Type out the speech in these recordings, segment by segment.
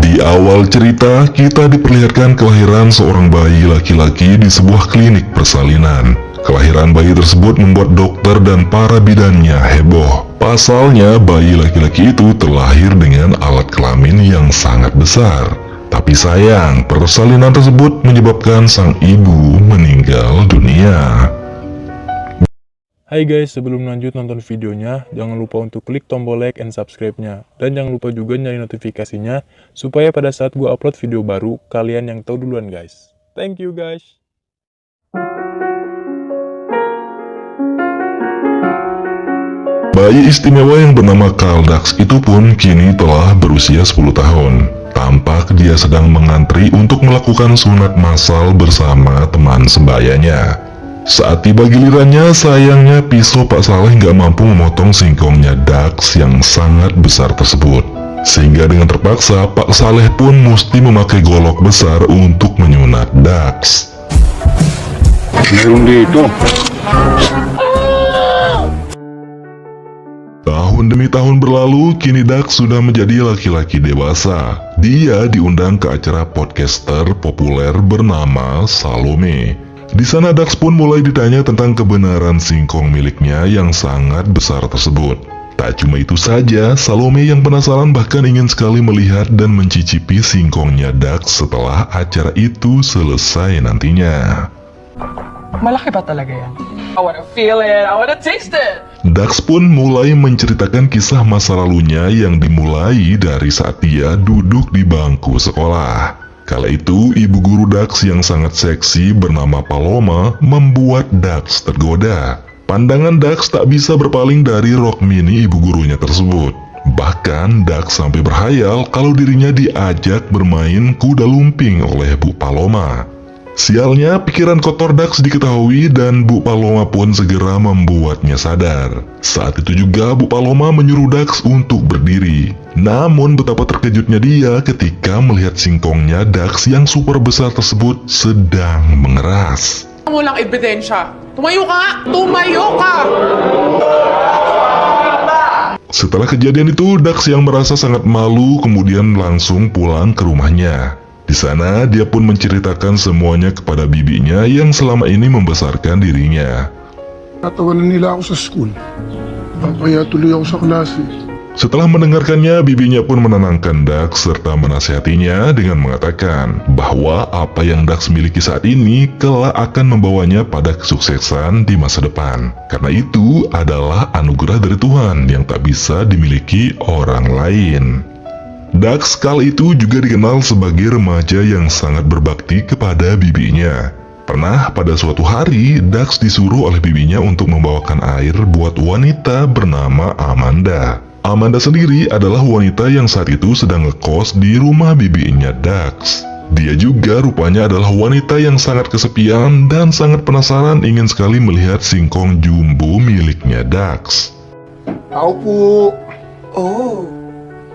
Di awal cerita, kita diperlihatkan kelahiran seorang bayi laki-laki di sebuah klinik persalinan. Kelahiran bayi tersebut membuat dokter dan para bidannya heboh. Pasalnya, bayi laki-laki itu terlahir dengan alat kelamin yang sangat besar. Tapi sayang, persalinan tersebut menyebabkan sang ibu meninggal dunia. Hai guys, sebelum lanjut nonton videonya, jangan lupa untuk klik tombol like and subscribe-nya. Dan jangan lupa juga nyalain notifikasinya, supaya pada saat gue upload video baru, kalian yang tahu duluan guys. Thank you guys. Bayi istimewa yang bernama Karl Dax itu pun kini telah berusia 10 tahun. Tampak dia sedang mengantri untuk melakukan sunat massal bersama teman sembayanya. Saat tiba gilirannya, sayangnya pisau Pak Saleh nggak mampu memotong singkongnya Dax yang sangat besar tersebut. Sehingga dengan terpaksa, Pak Saleh pun mesti memakai golok besar untuk menyunat Dax. Meron dito. Tahun demi tahun berlalu, kini Dax sudah menjadi laki-laki dewasa. Dia diundang ke acara podcaster populer bernama Salome. Di sana Dax pun mulai ditanya tentang kebenaran singkong miliknya yang sangat besar tersebut. Tak cuma itu saja, Salome yang penasaran bahkan ingin sekali melihat dan mencicipi singkongnya Dax setelah acara itu selesai nantinya. Malaki ba talaga yan? I wanna feel it, I wanna taste it! Dax pun mulai menceritakan kisah masa lalunya yang dimulai dari saat dia duduk di bangku sekolah. Kala itu, ibu guru Dax yang sangat seksi bernama Paloma membuat Dax tergoda. Pandangan Dax tak bisa berpaling dari rok mini ibu gurunya tersebut. Bahkan Dax sampai berhayal kalau dirinya diajak bermain kuda lumping oleh Bu Paloma. Sialnya, pikiran kotor Dax diketahui dan Bu Paloma pun segera membuatnya sadar. Saat itu juga Bu Paloma menyuruh Dax untuk berdiri. Namun betapa terkejutnya dia ketika melihat singkongnya Dax yang super besar tersebut sedang mengeras. Walang ebidensya. Tumayo ka nga! Tumayo ka! Setelah kejadian itu, Dax yang merasa sangat malu kemudian langsung pulang ke rumahnya. Di sana, dia pun menceritakan semuanya kepada bibinya yang selama ini membesarkan dirinya. Tatawanan nila ako sa school. Kaya tuloy ako sa klase. Setelah mendengarkannya, bibinya pun menenangkan Dax serta menasihatinya dengan mengatakan bahwa apa yang Dax miliki saat ini kelak akan membawanya pada kesuksesan di masa depan. Karena itu adalah anugerah dari Tuhan yang tak bisa dimiliki orang lain. Dax kala itu juga dikenal sebagai remaja yang sangat berbakti kepada bibinya. Pernah pada suatu hari, Dax disuruh oleh bibinya untuk membawakan air buat wanita bernama Amanda. Amanda sendiri adalah wanita yang saat itu sedang ngekos di rumah bibinya Dax. Dia juga rupanya adalah wanita yang sangat kesepian dan sangat penasaran ingin sekali melihat singkong jumbo miliknya Dax. Ako po. Oh,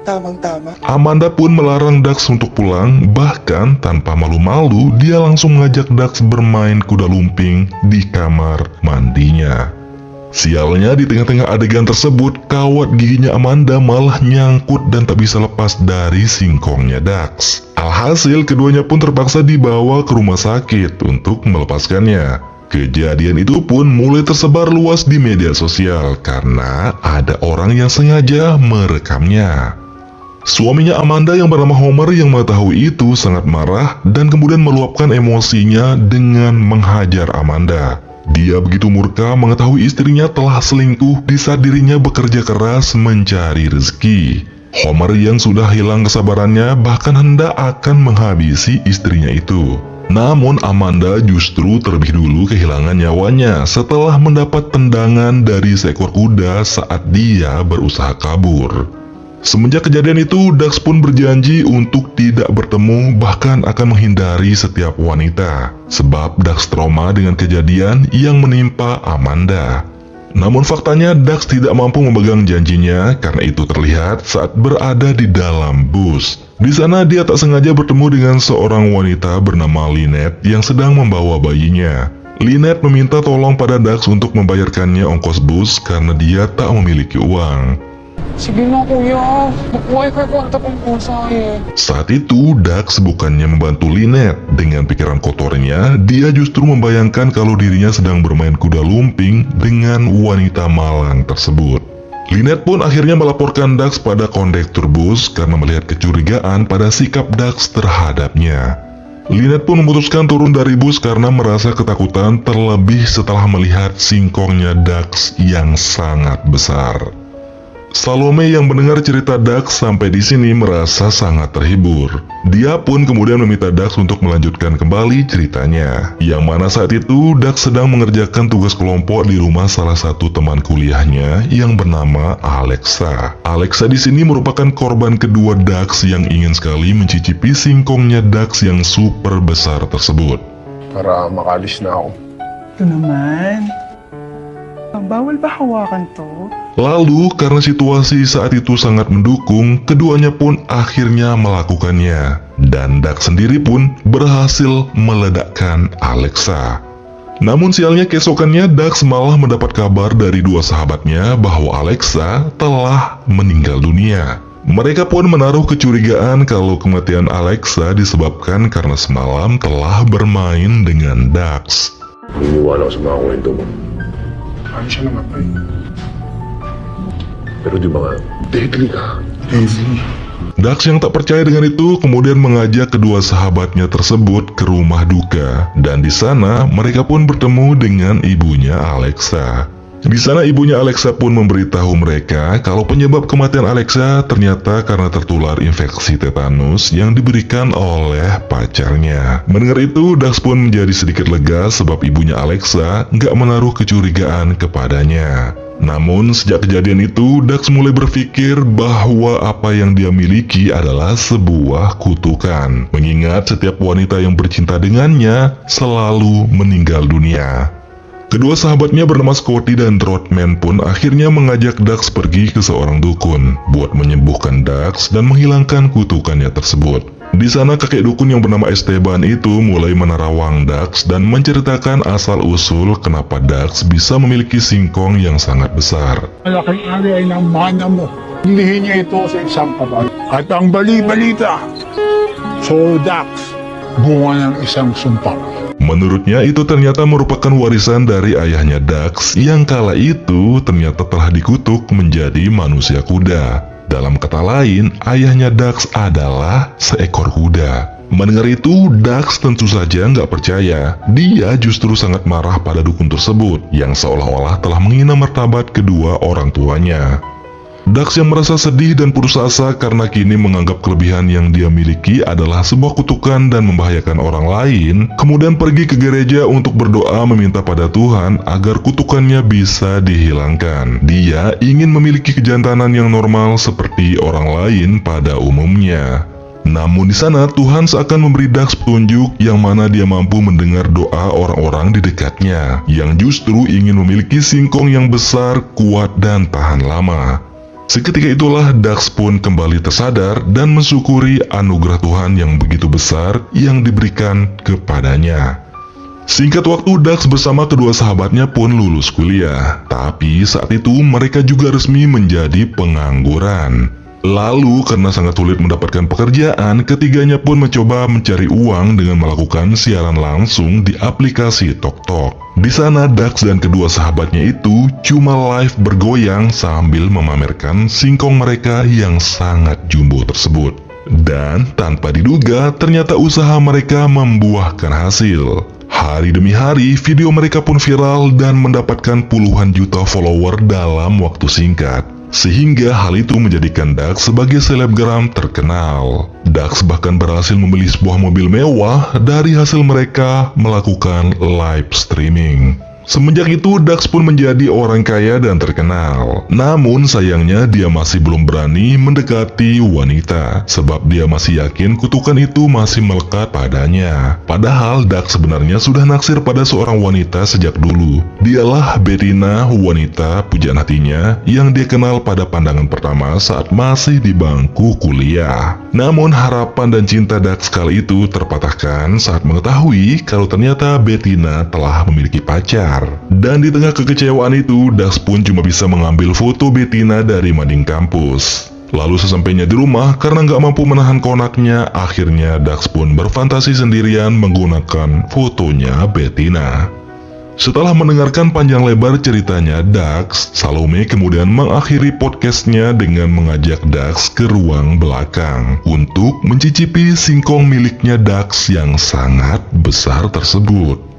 tamang-tama. Amanda pun melarang Dax untuk pulang, bahkan tanpa malu-malu dia langsung mengajak Dax bermain kuda lumping di kamar mandinya. Sialnya, di tengah-tengah adegan tersebut, kawat giginya Amanda malah nyangkut dan tak bisa lepas dari singkongnya Dax. Alhasil, keduanya pun terpaksa dibawa ke rumah sakit untuk melepaskannya. Kejadian itu pun mulai tersebar luas di media sosial karena ada orang yang sengaja merekamnya. Suaminya Amanda yang bernama Homer yang mengetahui itu sangat marah dan kemudian meluapkan emosinya dengan menghajar Amanda. Dia begitu murka mengetahui istrinya telah selingkuh di saat dirinya bekerja keras mencari rezeki. Homer yang sudah hilang kesabarannya bahkan hendak akan menghabisi istrinya itu. Namun Amanda justru terlebih dulu kehilangan nyawanya setelah mendapat tendangan dari seekor kuda saat dia berusaha kabur. Semenjak kejadian itu, Dax pun berjanji untuk tidak bertemu bahkan akan menghindari setiap wanita. Sebab Dax trauma dengan kejadian yang menimpa Amanda. Namun faktanya Dax tidak mampu memegang janjinya karena itu terlihat saat berada di dalam bus. Di sana dia tak sengaja bertemu dengan seorang wanita bernama Lynette yang sedang membawa bayinya. Lynette meminta tolong pada Dax untuk membayarkannya ongkos bus karena dia tak memiliki uang. Sige na, kuya. Bukuhay kayo kontak ang pusay. Saat itu, Dax bukannya membantu Lynette. Dengan pikiran kotornya, dia justru membayangkan kalau dirinya sedang bermain kuda lumping dengan wanita malang tersebut. Lynette pun akhirnya melaporkan Dax pada kondektur bus karena melihat kecurigaan pada sikap Dax terhadapnya. Lynette pun memutuskan turun dari bus karena merasa ketakutan, terlebih setelah melihat singkongnya Dax yang sangat besar. Salome yang mendengar cerita Dax sampai di sini merasa sangat terhibur. Dia pun kemudian meminta Dax untuk melanjutkan kembali ceritanya. Yang mana saat itu Dax sedang mengerjakan tugas kelompok di rumah salah satu teman kuliahnya yang bernama Alexa. Alexa di sini merupakan korban kedua Dax yang ingin sekali mencicipi singkongnya Dax yang super besar tersebut. Para makalis na ako. Ito naman. Bawal ba hawakan to? Lalu karena situasi saat itu sangat mendukung, keduanya pun akhirnya melakukannya. Dan Dax sendiri pun berhasil meledakkan Alexa. Namun sialnya keesokannya Dax malah mendapat kabar dari dua sahabatnya bahwa Alexa telah meninggal dunia. Mereka pun menaruh kecurigaan kalau kematian Alexa disebabkan karena semalam telah bermain dengan Dax. Naniniwala ako sa mga kwento mo. Paano siya namatay? Pero di ba nga, Deadly ka. Deadly. Dax yang tak percaya dengan itu kemudian mengajak kedua sahabatnya tersebut ke rumah duka, dan di sana mereka pun bertemu dengan ibunya Alexa. Di sana ibunya Alexa pun memberitahu mereka kalau penyebab kematian Alexa ternyata karena tertular infeksi tetanus yang diberikan oleh pacarnya. Mendengar itu, Dax pun menjadi sedikit lega sebab ibunya Alexa nggak menaruh kecurigaan kepadanya. Namun sejak kejadian itu, Dax mulai berpikir bahwa apa yang dia miliki adalah sebuah kutukan. Mengingat setiap wanita yang bercinta dengannya selalu meninggal dunia. Kedua sahabatnya bernama Scotty dan Trotman pun akhirnya mengajak Dax pergi ke seorang dukun buat menyembuhkan Dax dan menghilangkan kutukannya tersebut. Di sana kakek dukun yang bernama Esteban itu mulai menerawang Dax dan menceritakan asal-usul kenapa Dax bisa memiliki singkong yang sangat besar. Malaking ari ay ng mana mo. Hilihin niya ito sa isang kabayo. At ang bali-balita, Dax, bunga ng isang sumpa. Menurutnya itu ternyata merupakan warisan dari ayahnya Dax yang kala itu ternyata telah dikutuk menjadi manusia kuda. Dalam kata lain, ayahnya Dax adalah seekor kuda. Mendengar itu, Dax tentu saja nggak percaya. Dia justru sangat marah pada dukun tersebut yang seolah-olah telah menghina martabat kedua orang tuanya. Dax yang merasa sedih dan putus asa karena kini menganggap kelebihan yang dia miliki adalah sebuah kutukan dan membahayakan orang lain, kemudian pergi ke gereja untuk berdoa meminta pada Tuhan agar kutukannya bisa dihilangkan. Dia ingin memiliki kejantanan yang normal seperti orang lain pada umumnya. Namun di sana Tuhan seakan memberi Dax petunjuk yang mana dia mampu mendengar doa orang-orang di dekatnya yang justru ingin memiliki singkong yang besar, kuat, dan tahan lama. Seketika itulah Dax pun kembali tersadar dan mensyukuri anugerah Tuhan yang begitu besar yang diberikan kepadanya. Singkat waktu, Dax bersama kedua sahabatnya pun lulus kuliah. Tapi saat itu mereka juga resmi menjadi pengangguran. Lalu karena sangat sulit mendapatkan pekerjaan, ketiganya pun mencoba mencari uang dengan melakukan siaran langsung di aplikasi TokTok. Di sana Dax dan kedua sahabatnya itu cuma live bergoyang sambil memamerkan singkong mereka yang sangat jumbo tersebut. Dan tanpa diduga ternyata usaha mereka membuahkan hasil. Hari demi hari video mereka pun viral dan mendapatkan puluhan juta follower dalam waktu singkat. Sehingga hal itu menjadikan Dax sebagai selebgram terkenal. Dax bahkan berhasil membeli sebuah mobil mewah dari hasil mereka melakukan live streaming. Semenjak itu Dax pun menjadi orang kaya dan terkenal. Namun sayangnya dia masih belum berani mendekati wanita, sebab dia masih yakin kutukan itu masih melekat padanya. Padahal Dax sebenarnya sudah naksir pada seorang wanita sejak dulu. Dialah Bettina, wanita pujaan hatinya yang dia kenal pada pandangan pertama saat masih di bangku kuliah. Namun harapan dan cinta Dax kali itu terpatahkan saat mengetahui kalau ternyata Bettina telah memiliki pacar. kamar. Dan di tengah kekecewaan itu, Dax pun cuma bisa mengambil foto betina dari mading kampus. Lalu sesampainya di rumah, karena nggak mampu menahan konaknya, akhirnya Dax pun berfantasi sendirian menggunakan fotonya betina. Setelah mendengarkan panjang lebar ceritanya Dax, Salome kemudian mengakhiri podcastnya dengan mengajak Dax ke ruang belakang untuk mencicipi singkong miliknya Dax yang sangat besar tersebut.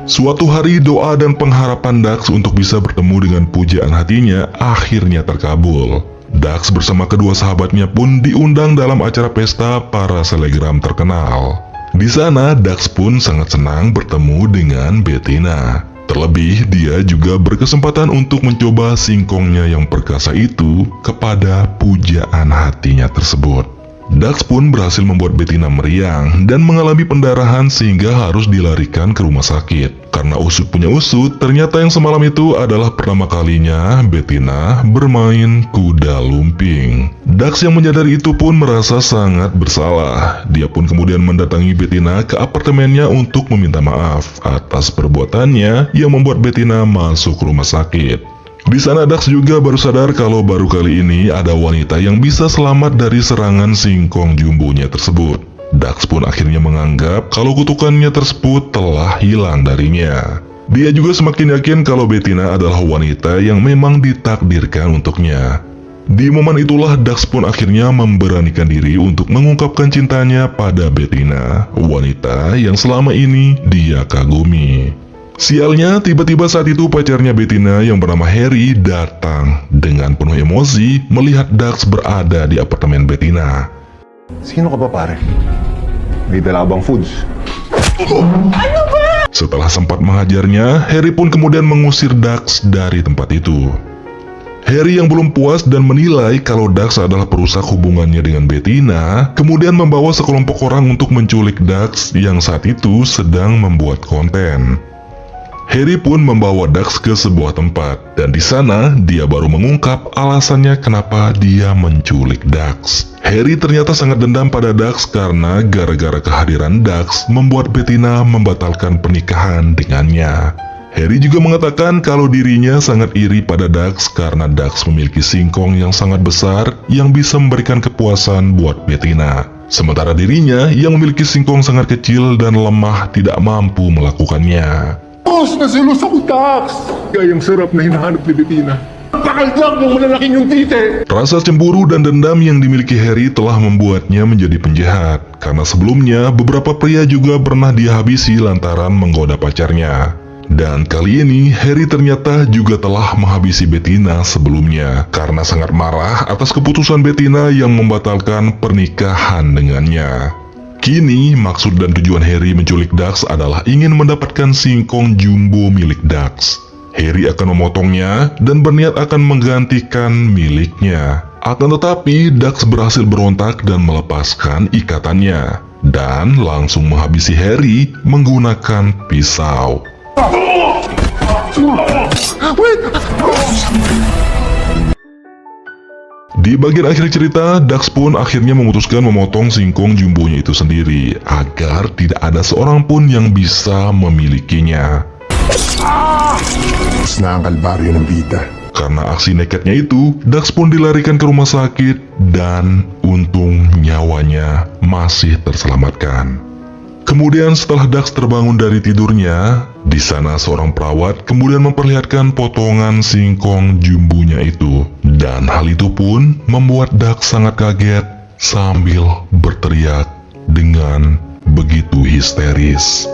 Suatu hari doa dan pengharapan Dax untuk bisa bertemu dengan pujaan hatinya akhirnya terkabul. Dax bersama kedua sahabatnya pun diundang dalam acara pesta para selegram terkenal. Di sana, Dax pun sangat senang bertemu dengan betina. Terlebih, dia juga berkesempatan untuk mencoba singkongnya yang perkasa itu kepada pujaan hatinya tersebut. Dax pun berhasil membuat betina meriang dan mengalami pendarahan sehingga harus dilarikan ke rumah sakit. Karena usut punya usut, ternyata yang semalam itu adalah pertama kalinya betina bermain kuda lumping. Dax yang menyadari itu pun merasa sangat bersalah. Dia pun kemudian mendatangi betina ke apartemennya untuk meminta maaf atas perbuatannya yang membuat betina masuk rumah sakit. Di sana Dax juga baru sadar kalau baru kali ini ada wanita yang bisa selamat dari serangan singkong jumbonya tersebut. Dax pun akhirnya menganggap kalau kutukannya tersebut telah hilang darinya. Dia juga semakin yakin kalau betina adalah wanita yang memang ditakdirkan untuknya. Di momen itulah Dax pun akhirnya memberanikan diri untuk mengungkapkan cintanya pada betina, wanita yang selama ini dia kagumi. Sialnya, tiba-tiba saat itu pacarnya betina yang bernama Harry datang dengan penuh emosi melihat Dax berada di apartemen betina. Sino ka ba pare? May dala bang foods? Setelah sempat menghajarnya, Harry pun kemudian mengusir Dax dari tempat itu. Harry yang belum puas dan menilai kalau Dax adalah perusak hubungannya dengan betina, kemudian membawa sekelompok orang untuk menculik Dax yang saat itu sedang membuat konten. Harry pun membawa Dax ke sebuah tempat, dan di sana dia baru mengungkap alasannya kenapa dia menculik Dax. Harry ternyata sangat dendam pada Dax karena gara-gara kehadiran Dax membuat betina membatalkan pernikahan dengannya. Harry juga mengatakan kalau dirinya sangat iri pada Dax karena Dax memiliki singkong yang sangat besar yang bisa memberikan kepuasan buat betina. Sementara dirinya yang memiliki singkong sangat kecil dan lemah tidak mampu melakukannya. Boss, nasilos ako, Dax! Kaya yung sarap na hinahanap ni Betina. Pakaldag ng malalaking yung tite! Rasa cemburu dan dendam yang dimiliki Harry telah membuatnya menjadi penjahat. Karena sebelumnya beberapa pria juga pernah dia habisi lantaran menggoda pacarnya. Dan kali ini Harry ternyata juga telah menghabisi betina sebelumnya. Karena sangat marah atas keputusan betina yang membatalkan pernikahan dengannya. Kini, maksud dan tujuan Harry menculik Dax adalah ingin mendapatkan singkong jumbo milik Dax. Harry akan memotongnya dan berniat akan menggantikan miliknya. Akan tetapi, Dax berhasil berontak dan melepaskan ikatannya. Dan langsung menghabisi Harry menggunakan pisau. Di bagian akhir cerita, Dax pun akhirnya memutuskan memotong singkong jumbonya itu sendiri agar tidak ada seorang pun yang bisa memilikinya. Mas na ang kalbaryo ng bida. Karena aksi nekatnya itu, Dax pun dilarikan ke rumah sakit dan untung nyawanya masih terselamatkan. Kemudian setelah Dax terbangun dari tidurnya, di sana seorang perawat kemudian memperlihatkan potongan singkong jumbonya itu. Dan hal itu pun membuat Dax sangat kaget sambil berteriak dengan begitu histeris.